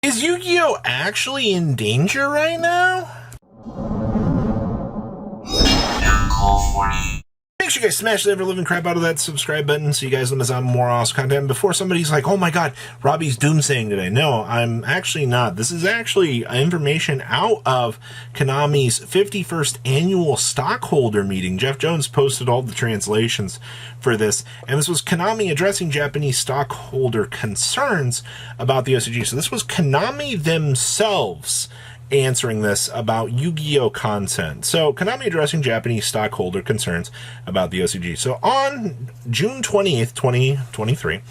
Is Yu-Gi-Oh! Actually in danger right now? Make sure you guys smash the ever-living crap out of that subscribe button so you guys don't miss out on more awesome content. Before somebody's like, oh my god, Robbie's doomsaying today. No, I'm actually not. This is actually information out of Konami's 51st annual stockholder meeting. Jeff Jones posted all the translations for this, and this was Konami addressing Japanese stockholder concerns about the OCG. So this was Konami themselves answering this about Yu-Gi-Oh! Content. So, Konami addressing Japanese stockholder concerns about the OCG. So, on June 20th, 2023,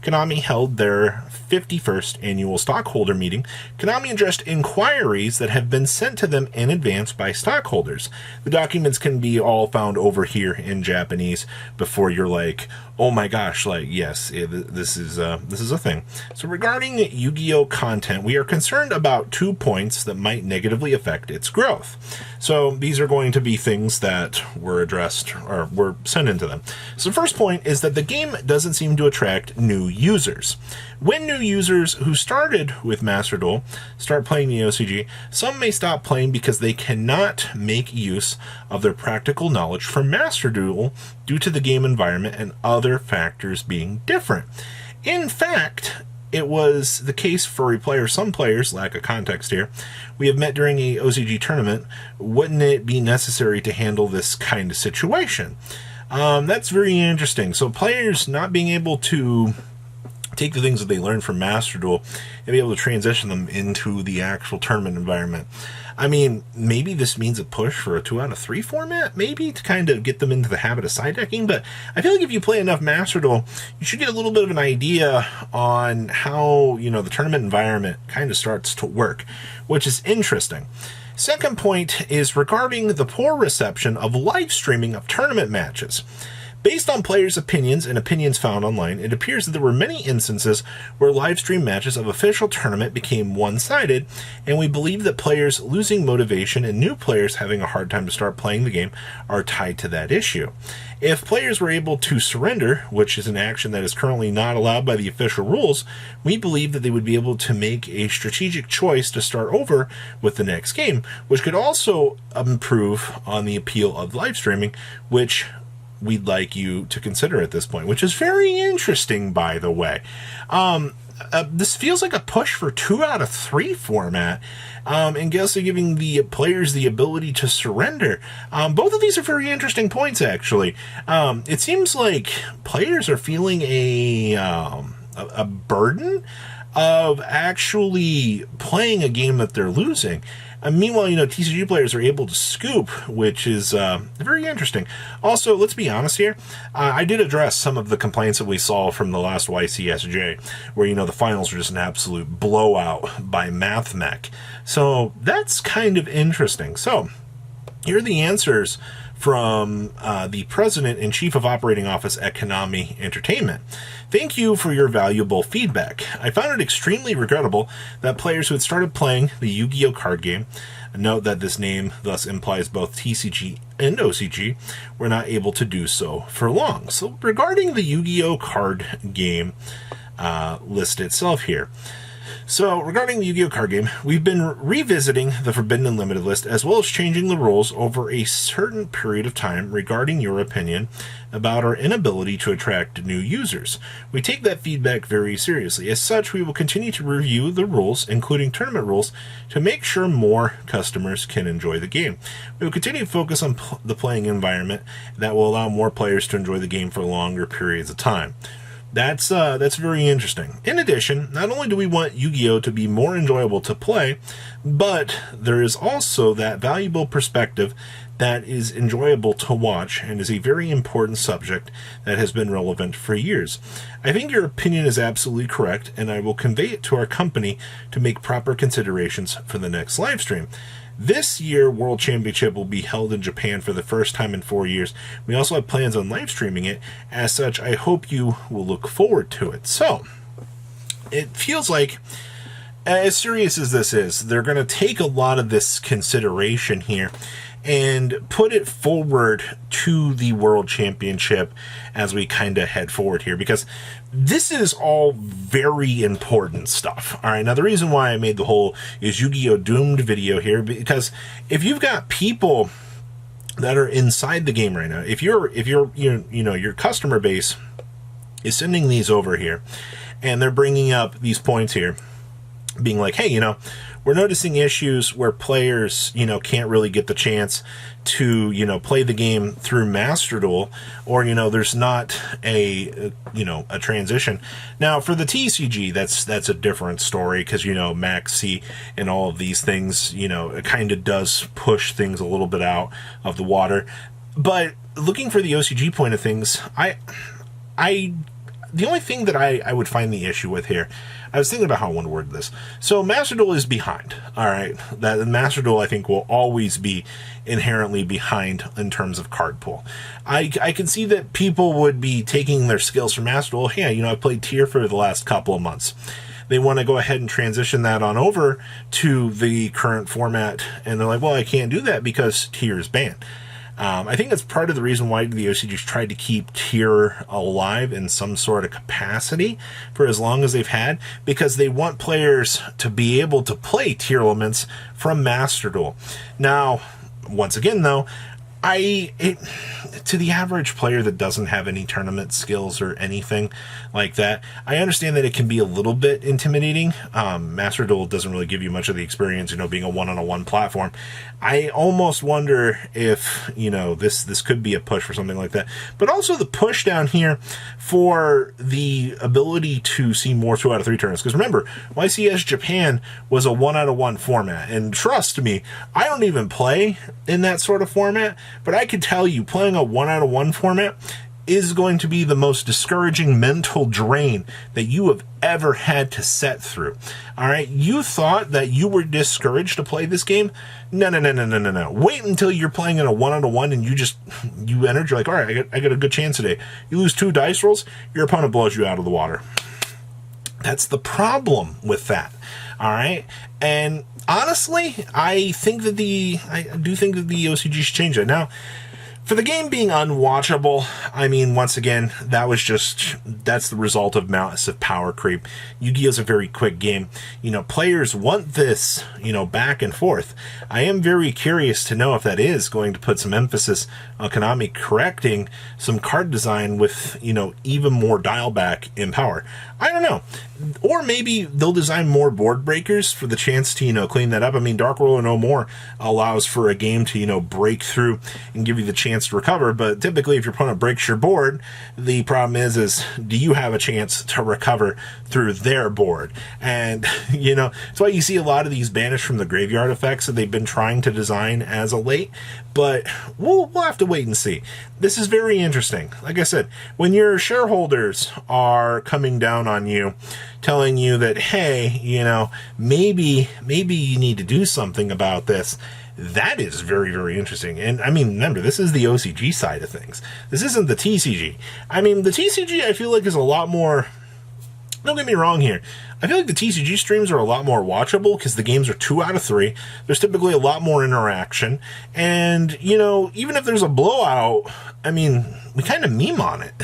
Konami held their 51st annual stockholder meeting. Konami addressed inquiries that have been sent to them in advance by stockholders. The documents can be all found over here in Japanese before you're like, oh my gosh, like, yes, this is a thing. So regarding Yu-Gi-Oh! Content, we are concerned about 2 points that might negatively affect its growth. So these are going to be things that were addressed or were sent into them. So the first point is that the game doesn't seem to attract new users. When new users who started with Master Duel start playing the OCG, some may stop playing because they cannot make use of their practical knowledge from Master Duel due to the game environment and other factors being different. In fact, it was the case for some players lack of context here. We have met during a OCG tournament. Wouldn't it be necessary to handle this kind of situation? That's very interesting. So players not being able to take the things that they learned from Master Duel and be able to transition them into the actual tournament environment. I mean, maybe this means a push for a 2 out of 3 format, maybe, to kind of get them into the habit of side decking, but I feel like if you play enough Master Duel, you should get a little bit of an idea on how, the tournament environment kind of starts to work, which is interesting. Second point is regarding the poor reception of live streaming of tournament matches. Based on players' opinions and opinions found online, it appears that there were many instances where live stream matches of official tournament became one-sided, and we believe that players losing motivation and new players having a hard time to start playing the game are tied to that issue. If players were able to surrender, which is an action that is currently not allowed by the official rules, we believe that they would be able to make a strategic choice to start over with the next game, which could also improve on the appeal of live streaming, which we'd like you to consider at this point, which is very interesting, by the way. This feels like a push for 2 out of 3 format, and also giving the players the ability to surrender. Both of these are very interesting points, actually. It seems like players are feeling a burden of actually playing a game that they're losing. And meanwhile, TCG players are able to scoop, which is very interesting. Also, let's be honest here. I did address some of the complaints that we saw from the last YCSJ, where, the finals were just an absolute blowout by MathMech. So that's kind of interesting. So here are the answers from the President and Chief of Operating Office at Konami Entertainment. Thank you for your valuable feedback. I found it extremely regrettable that players who had started playing the Yu-Gi-Oh! Card game, note that this name thus implies both TCG and OCG, were not able to do so for long. So regarding the Yu-Gi-Oh! Card game list itself here. So, regarding the Yu-Gi-Oh! Card game, we've been revisiting the Forbidden and Limited list, as well as changing the rules over a certain period of time regarding your opinion about our inability to attract new users. We take that feedback very seriously. As such, we will continue to review the rules, including tournament rules, to make sure more customers can enjoy the game. We will continue to focus on the playing environment that will allow more players to enjoy the game for longer periods of time. That's very interesting. In addition, not only do we want Yu-Gi-Oh! To be more enjoyable to play, but there is also that valuable perspective that is enjoyable to watch and is a very important subject that has been relevant for years. I think your opinion is absolutely correct, and I will convey it to our company to make proper considerations for the next live stream. This year, World Championship will be held in Japan for the first time in 4 years. We also have plans on live streaming it. As such, I hope you will look forward to it. So, it feels like, as serious as this is, they're going to take a lot of this consideration here and put it forward to the World Championship as we kind of head forward here, because this is all very important stuff. All right, now the reason why I made the whole is Yu-Gi-Oh! Doomed video here, because if you've got people that are inside the game right now, if you're your customer base is sending these over here, and they're bringing up these points here, being like, hey, we're noticing issues where players, can't really get the chance to, play the game through Master Duel, or, there's not a transition. Now, for the TCG, that's a different story, because, Maxi and all of these things, it kind of does push things a little bit out of the water. But looking for the OCG point of things, the only thing that I would find the issue with here, I was thinking about how I want to word this. So Master Duel is behind, all right? That Master Duel, I think, will always be inherently behind in terms of card pool. I can see that people would be taking their skills from Master Duel. Hey, I've played Tier for the last couple of months. They want to go ahead and transition that on over to the current format, and they're like, well, I can't do that because Tier is banned. I think that's part of the reason why the OCGs tried to keep Tier alive in some sort of capacity for as long as they've had, because they want players to be able to play Tier elements from Master Duel. Now, once again, though, to the average player that doesn't have any tournament skills or anything like that, I understand that it can be a little bit intimidating. Master Duel doesn't really give you much of the experience, being a one-on-one platform. I almost wonder if, this could be a push for something like that. But also the push down here for the ability to see more 2 out of 3 turns. Because remember, YCS Japan was a 1 out of 1 format. And trust me, I don't even play in that sort of format. But I can tell you, playing a 1 out of 1 format is going to be the most discouraging mental drain that you have ever had to set through. All right, you thought that you were discouraged to play this game? No. Wait until you're playing in a 1 out of 1 and you entered. You're like, all right, I got a good chance today. You lose 2 dice rolls, your opponent blows you out of the water. That's the problem with that. All right, and honestly, I do think that the OCGs changed it. Now, for the game being unwatchable, I mean, once again, that's the result of massive power creep. Yu-Gi-Oh! Is a very quick game. Players want this, back and forth. I am very curious to know if that is going to put some emphasis on Konami correcting some card design with, even more dial back in power. I don't know. Or maybe they'll design more board breakers for the chance to, clean that up. I mean, Dark Ruler No More allows for a game to, break through and give you the chance to recover. But typically, if your opponent breaks your board, the problem is do you have a chance to recover through their board? And, that's why you see a lot of these banish from the graveyard effects that they've been trying to design as of late. But we'll have to wait and see. This is very interesting. Like I said, when your shareholders are coming down on you, telling you that, hey, maybe you need to do something about this, that is very, very interesting. And I mean, remember, this is the OCG side of things. This isn't the TCG. I mean, the TCG I feel like is a lot more, don't get me wrong here, I feel like the TCG streams are a lot more watchable because the games are 2 out of 3. There's typically a lot more interaction. And, even if there's a blowout, I mean, we kind of meme on it,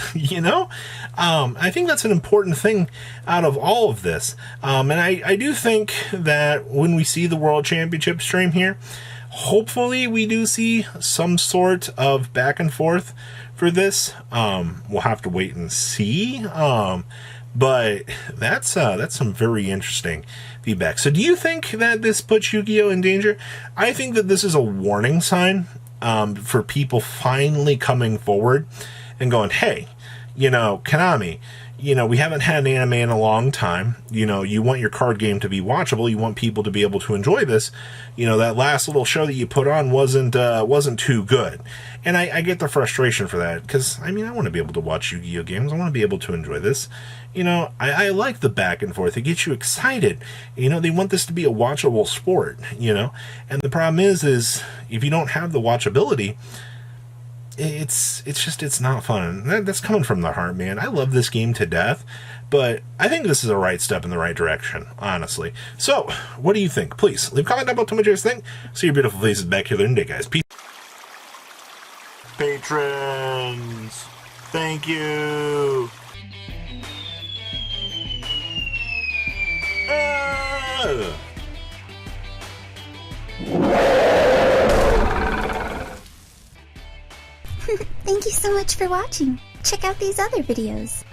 I think that's an important thing out of all of this. And I do think that when we see the World Championship stream here, hopefully we do see some sort of back and forth for this. We'll have to wait and see. But that's some very interesting feedback. So do you think that this puts Yu-Gi-Oh! In danger? I think that this is a warning sign for people finally coming forward and going, hey, Konami, we haven't had an anime in a long time. You want your card game to be watchable. You want people to be able to enjoy this. That last little show that you put on wasn't too good. And I get the frustration for that because, I want to be able to watch Yu-Gi-Oh! Games. I want to be able to enjoy this. I like the back and forth. It gets you excited. They want this to be a watchable sport, And the problem is if you don't have the watchability, it's not fun. That's coming from the heart, man. I love this game to death, but I think this is a right step in the right direction, honestly. So, what do you think? Please leave a comment down below. Tell me what you guys think. See your beautiful faces back here the other day, guys. Peace. patrons. Thank you. Thank you so much for watching. Check out these other videos.